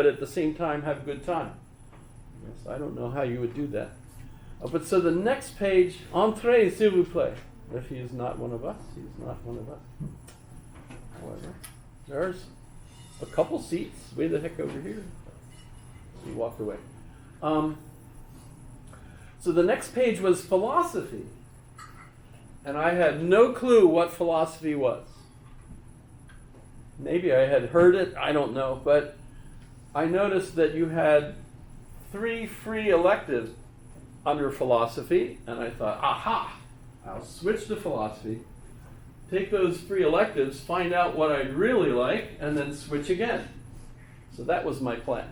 but at the same time have a good time. Yes, I don't know how you would do that. But so the next page, entrez, s'il vous plaît. If he is not one of us, he's not one of us. However, there's a couple seats way the heck over here. He walked away. So the next page was philosophy. And I had no clue what philosophy was. Maybe I had heard it, I don't know, but I noticed that you had 3 free electives under philosophy, and I thought, aha, I'll switch to philosophy, take those 3 electives, find out what I'd really like, and then switch again. So that was my plan.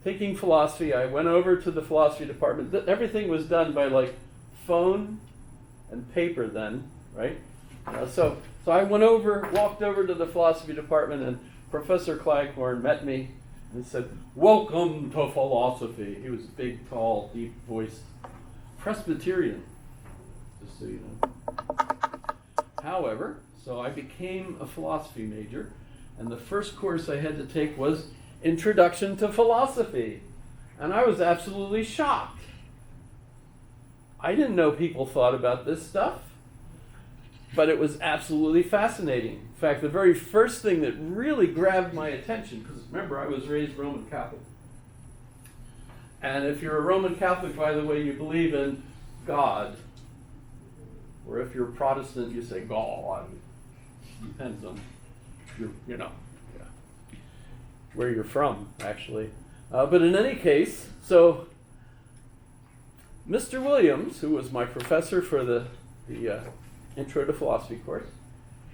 Taking philosophy, I went over to the philosophy department. Everything was done by like phone and paper then, right? So I walked over to the philosophy department, and Professor Claghorn met me and said, "Welcome to philosophy." He was big, tall, deep-voiced Presbyterian, just so you know. However, so I became a philosophy major, and the first course I had to take was Introduction to Philosophy. And I was absolutely shocked. I didn't know people thought about this stuff, but it was absolutely fascinating. In fact, the very first thing that really grabbed my attention, because remember, I was raised Roman Catholic. And if you're a Roman Catholic, by the way, you believe in God. Or if you're Protestant, you say God. Depends on where you're from, actually. But in any case, so Mr. Williams, who was my professor for the Intro to Philosophy course,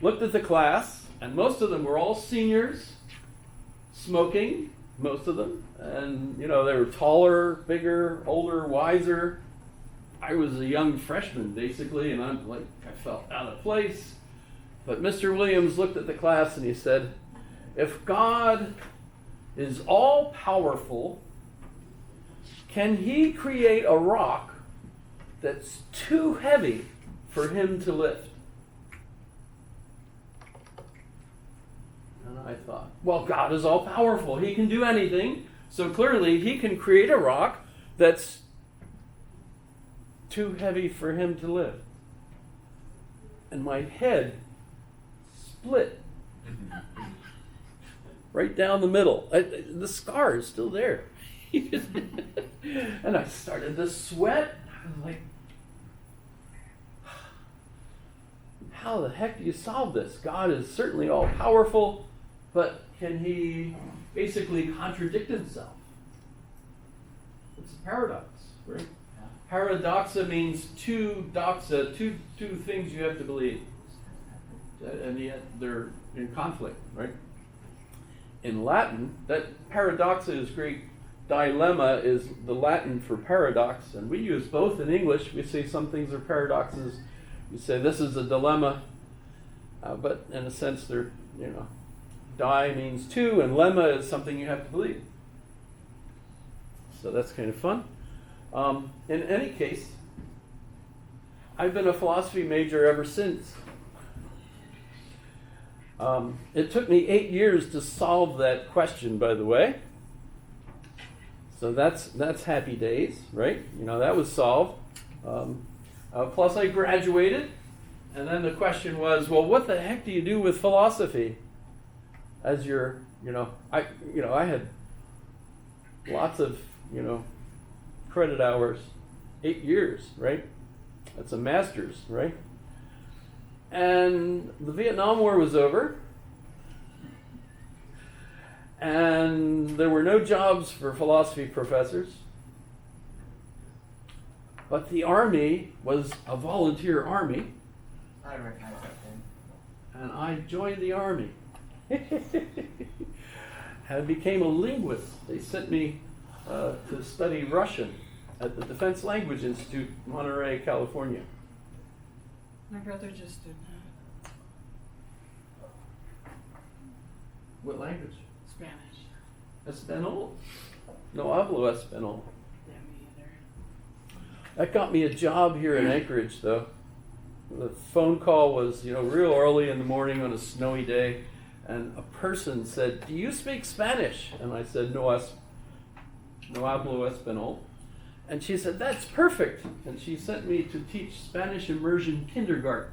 looked at the class, and most of them were all seniors, smoking, most of them, and they were taller, bigger, older, wiser. I was a young freshman, basically, and I felt out of place. But Mr. Williams looked at the class and he said, "If God is all powerful, can he create a rock that's too heavy for him to lift?" And I thought, well, God is all powerful. He can do anything. So clearly he can create a rock that's too heavy for him to lift. And my head split right down the middle. The scar is still there. And I started to sweat. I was like, how the heck do you solve this? God is certainly all powerful, but can he basically contradict himself? It's a paradox, right? Paradoxa means two things you have to believe. And yet they're in conflict, right? In Latin, that paradoxa is Greek. Dilemma is the Latin for paradox, and we use both in English. We say some things are paradoxes. We say this is a dilemma, but in a sense, they're, di means two, and lemma is something you have to believe. So that's kind of fun. In any case, I've been a philosophy major ever since. It took me 8 years to solve that question, by the way. So that's happy days, right? That was solved. Plus I graduated, and then the question was, well, what the heck do you do with philosophy? As your, I had lots of, credit hours, 8 years, right? That's a master's, right? And the Vietnam War was over, and there were no jobs for philosophy professors. But the Army was a volunteer army. I recognize that thing. And I joined the Army. And became a linguist. They sent me to study Russian at the Defense Language Institute, Monterey, California. My brother just did that. What language? Spanish. Espanol? No hablo Espanol. Yeah, me either. That got me a job here in Anchorage, though. The phone call was, real early in the morning on a snowy day, and a person said, "Do you speak Spanish?" And I said, "No, no hablo español." And she said, "That's perfect." And she sent me to teach Spanish immersion kindergarten.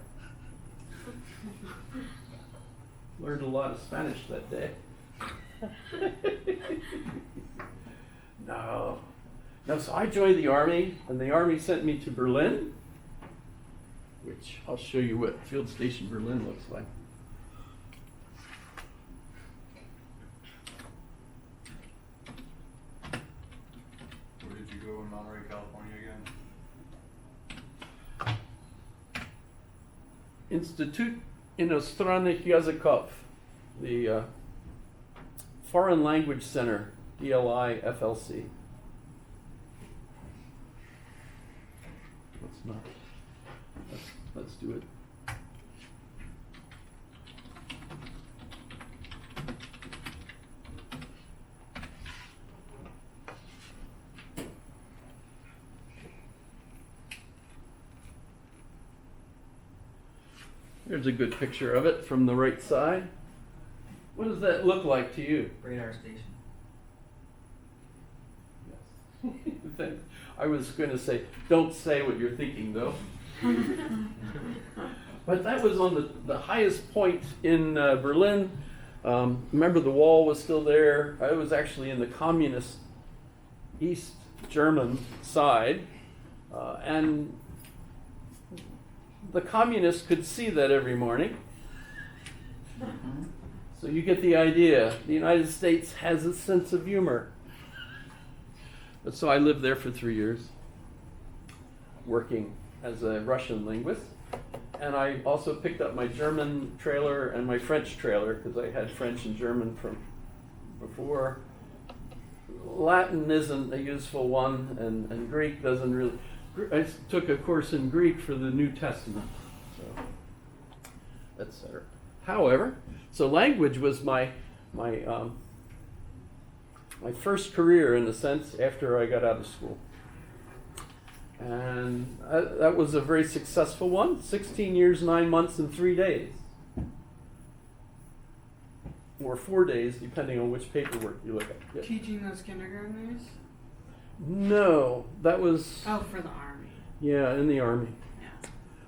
Learned a lot of Spanish that day. No, so I joined the Army, and the Army sent me to Berlin, which I'll show you what Field Station Berlin looks like. Where did you go in Monterey, California again? Institut Иностранных Языков, the Foreign Language Center, DLI FLC. Let's do it. Here's a good picture of it from the right side. What does that look like to you? Radar station. Yes. I was going to say, don't say what you're thinking though. But that was on the highest point in Berlin. Remember, the wall was still there. I was actually in the communist East German side. And the communists could see that every morning. So you get the idea. The United States has a sense of humor. But so I lived there for 3 years, working as a Russian linguist. And I also picked up my German trailer and my French trailer, because I had French and German from before. Latin isn't a useful one, and Greek doesn't really. I took a course in Greek for the New Testament, so etc. However, so language was my first career, in a sense, after I got out of school. And that was a very successful one. 16 years, 9 months, and 3 days. Or 4 days, depending on which paperwork you look at. Yep. Teaching those kindergartners? No, that was... Oh, for the Army. Yeah, in the Army. Yeah.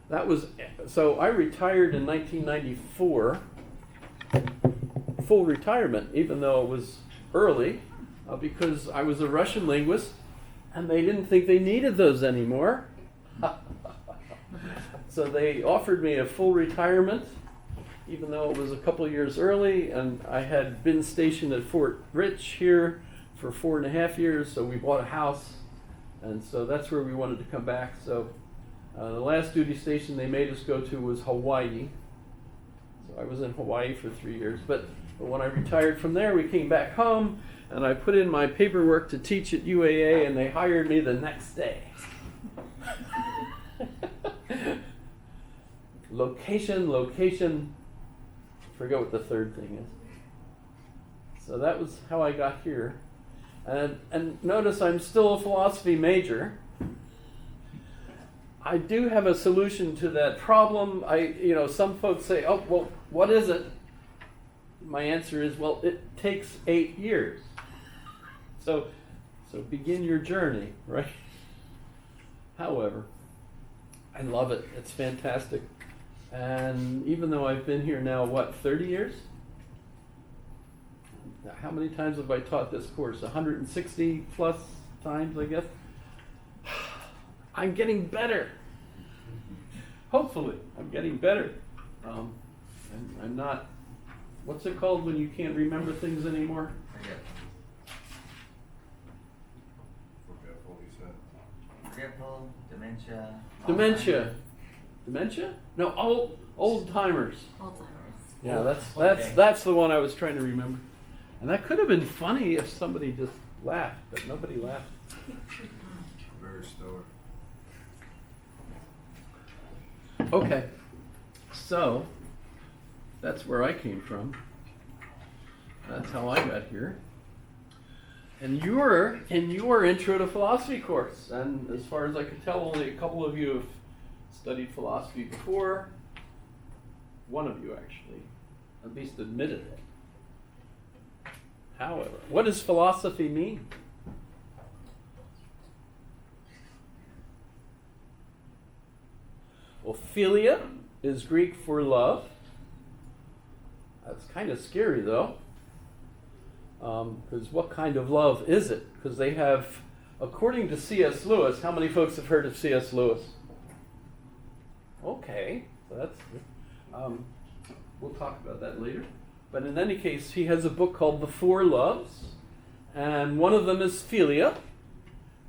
That was... So I retired in 1994. Full retirement, even though it was early, because I was a Russian linguist, and they didn't think they needed those anymore. So they offered me a full retirement, even though it was a couple years early, and I had been stationed at Fort Rich here for 4.5 years, so we bought a house, and so that's where we wanted to come back. So the last duty station they made us go to was Hawaii. So I was in Hawaii for 3 years, but when I retired from there, we came back home, and I put in my paperwork to teach at UAA, and they hired me the next day. Location, forget what the third thing is. So that was how I got here. And notice I'm still a philosophy major. I do have a solution to that problem. Some folks say, "Oh, well, what is it?" My answer is, well, it takes 8 years. So begin your journey, right? However, I love it. It's fantastic. And even though I've been here now, 30 years? How many times have I taught this course? 160 plus times, I guess. I'm getting better. Hopefully, I'm getting better. I'm not, what's it called when you can't remember things anymore? Forgetful, he said. Forgetful, dementia. Dementia? No, old timers. Alzheimer's. Yeah, Okay. that's the one I was trying to remember. And that could have been funny if somebody just laughed, but nobody laughed. Very stoic. Okay, so that's where I came from. That's how I got here. And you're in your Intro to Philosophy course, and as far as I could tell, only a couple of you have studied philosophy before. One of you, actually. at least admitted it. However, what does philosophy mean? Well, philia is Greek for love. That's kind of scary, though. Because what kind of love is it? Because they have, according to C.S. Lewis, how many folks have heard of C.S. Lewis? Okay, so that's we'll talk about that later. But in any case, he has a book called The Four Loves, and one of them is philia,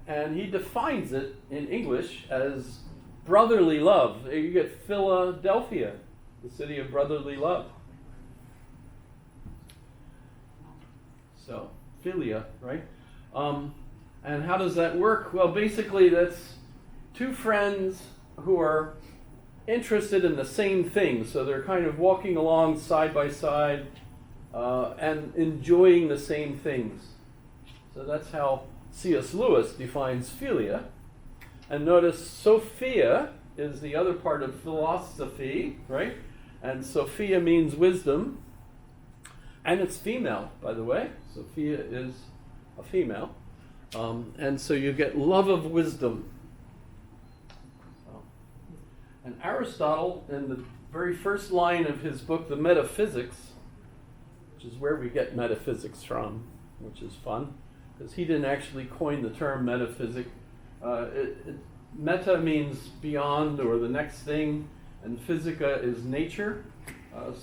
and he defines it in English as brotherly love. You get Philadelphia, the city of brotherly love. So, philia, right? And how does that work? Well, basically, that's two friends who are interested in the same thing. So they're kind of walking along side by side and enjoying the same things. So that's how C.S. Lewis defines philia. And notice Sophia is the other part of philosophy, right? And Sophia means wisdom. And it's female, by the way. Sophia is a female. And so you get love of wisdom. And Aristotle, in the very first line of his book, The Metaphysics, which is where we get metaphysics from, which is fun, because he didn't actually coin the term metaphysic. Meta means beyond or the next thing, and physica is nature.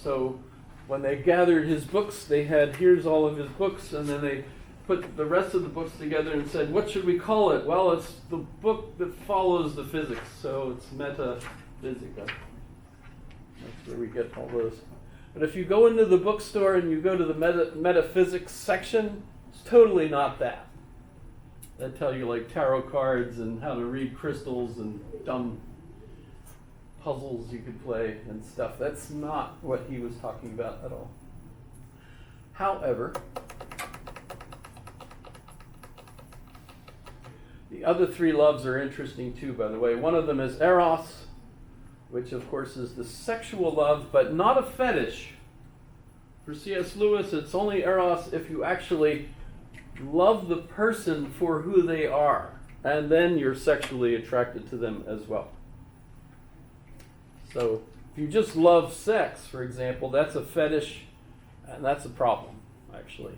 So when they gathered his books, they had, here's all of his books, and then they put the rest of the books together and said, what should we call it? Well, it's the book that follows the physics, so it's metaphysica. That's where we get all those. But if you go into the bookstore and you go to the metaphysics section, it's totally not that. They tell you like tarot cards and how to read crystals and dumb puzzles you could play and stuff. That's not what he was talking about at all. However, the other three loves are interesting too, by the way. One of them is eros, which of course is the sexual love, but not a fetish. For C.S. Lewis, it's only eros if you actually love the person for who they are, and then you're sexually attracted to them as well. So if you just love sex, for example, that's a fetish, and that's a problem, actually,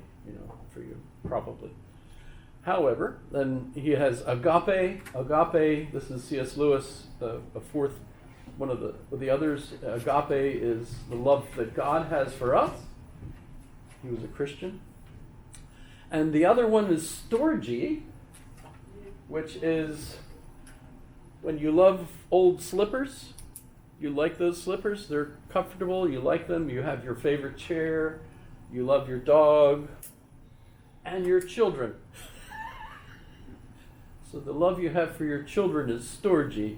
for you, probably. However, then he has agape. Agape, this is C.S. Lewis, a fourth, one of the others. Agape is the love that God has for us. He was a Christian. And the other one is storge, which is when you love old slippers. You like those slippers. They're comfortable. You like them. You have your favorite chair. You love your dog and your children. So the love you have for your children is storge.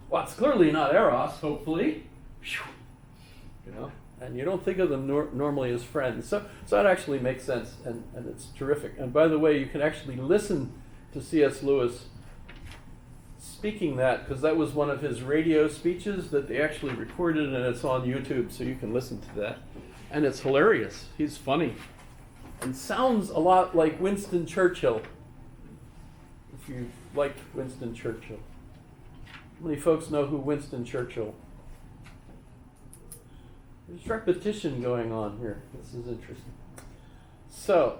Well, it's clearly not eros, hopefully. And you don't think of them normally as friends. So that actually makes sense, and it's terrific. And by the way, you can actually listen to C.S. Lewis speaking that, because that was one of his radio speeches that they actually recorded, and it's on YouTube, so you can listen to that. And it's hilarious. He's funny. And sounds a lot like Winston Churchill, if you liked Winston Churchill. How many folks know who Winston Churchill? There's repetition going on here. This is interesting. So,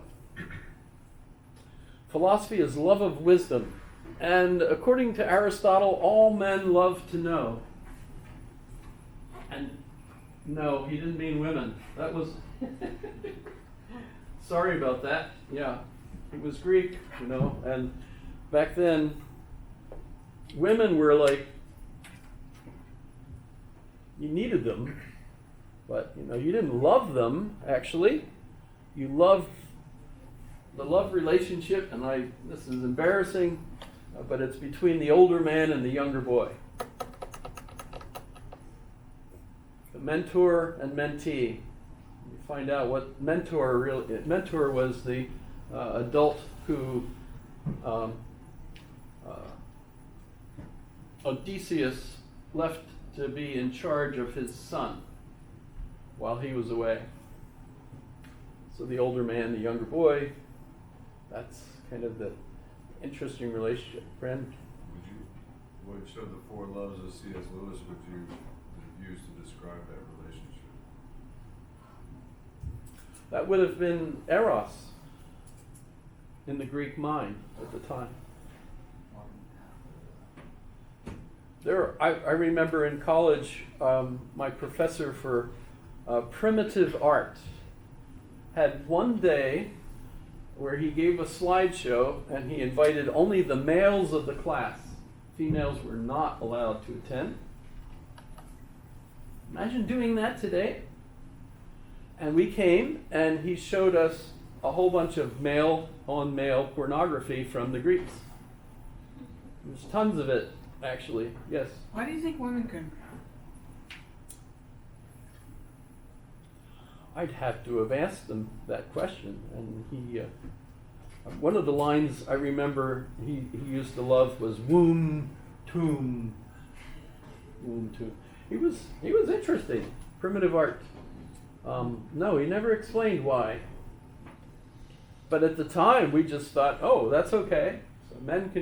philosophy is love of wisdom. And according to Aristotle, all men love to know. And no, he didn't mean women. That was... Sorry about that. Yeah, he was Greek, and back then, women were like, you needed them. But, you didn't love them, actually. You loved the love relationship, and this is embarrassing, but it's between the older man and the younger boy. The mentor and mentee. You find out what mentor was the adult who Odysseus left to be in charge of his son. while he was away. So the older man, the younger boy, that's kind of the interesting relationship. Friend, Would you, what showed the four loves of C.S. Lewis would you use to describe that relationship? that would have been eros in the Greek mind at the time. I remember in college, my professor for primitive art had one day where he gave a slideshow and he invited only the males of the class. Females were not allowed to attend. Imagine doing that today. And we came and he showed us a whole bunch of male-on-male pornography from the Greeks. There's tons of it, actually. Yes? Why do you think women can? I'd have to have asked him that question. And he, one of the lines I remember he used to love was womb tomb. Womb tomb. He was interesting. Primitive art. No, he never explained why. But at the time, we just thought, oh, that's okay. So men can